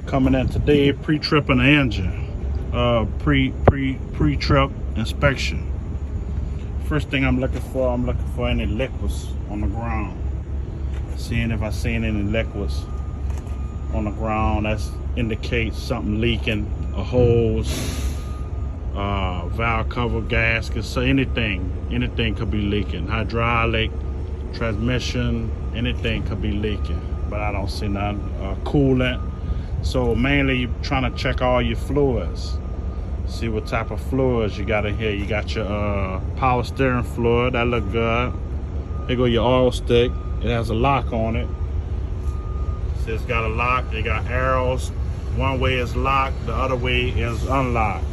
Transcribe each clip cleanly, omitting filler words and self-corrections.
Coming in today, pre-tripping the engine. Pre-trip inspection. First thing I'm looking for any liquids on the ground. Seeing if I seen any liquids on the ground. That indicates something leaking, a hose, valve cover, gasket, so anything could be leaking. Hydraulic, transmission, anything could be leaking, but I don't see none. Coolant. So mainly you're trying to check all your fluids. See what type of fluids you got in here. You got your power steering fluid, that look good. Here go your oil stick. It has a lock on it. See, it's got a lock. They got arrows. One way is locked, the other way is unlocked.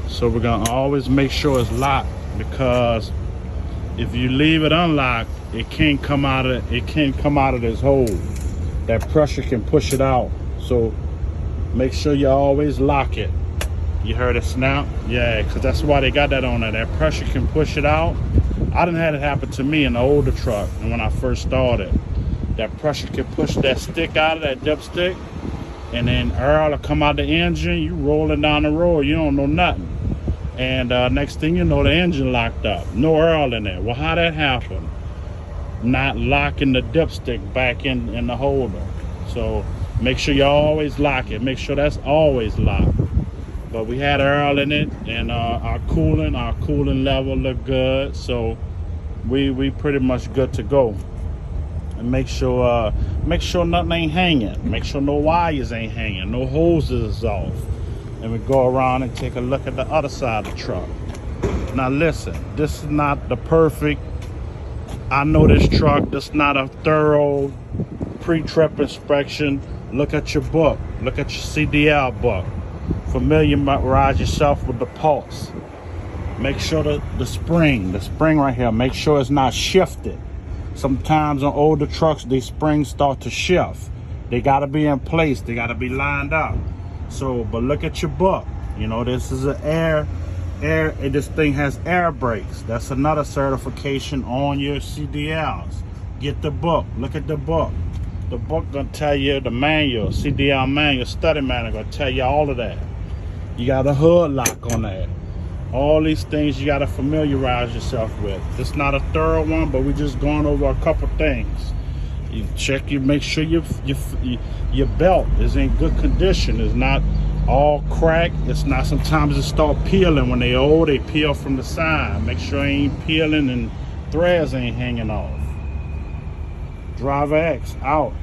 So we're gonna always make sure it's locked, because if you leave it unlocked, it can't come out of this hole. That pressure can push it out. So make sure you always lock it. You heard it snap? Yeah, because that's why they got that on there. That pressure can push it out. I done had it happen to me in the older truck, and when I first started, that pressure can push that stick out of that dipstick, and then air will come out the engine. You rolling down the road, you don't know nothing. And next thing you know, the engine locked up. No air in there. Well, how that happened? Not locking the dipstick back in the holder. So make sure you always lock it. Make sure that's always locked. But we had air in it, and our cooling level looked good. So we pretty much good to go. And make sure nothing ain't hanging. Make sure no wires ain't hanging, no hoses is off. And we go around and take a look at the other side of the truck. Now listen, this is not the perfect. I know this truck. This is not a thorough pre-trip inspection. Look at your book. Look at your CDL book. Familiarize yourself with the pulse. Make sure the spring right here, make sure it's not shifted. Sometimes on older trucks, these springs start to shift. They gotta be in place, they gotta be lined up. So, but look at your book. You know, this is this thing has air brakes. That's another certification on your CDLs. Get the book, look at the book. The book gonna tell you, the manual, CDL manual, study manual gonna tell you all of that. You got a hood lock on that. All these things you gotta familiarize yourself with. It's not a thorough one, but we just going over a couple things. You check, you make sure your belt is in good condition. It's not all cracked. It's not, sometimes it start peeling when they old, they peel from the side. Make sure it ain't peeling and threads ain't hanging off. Driver X out.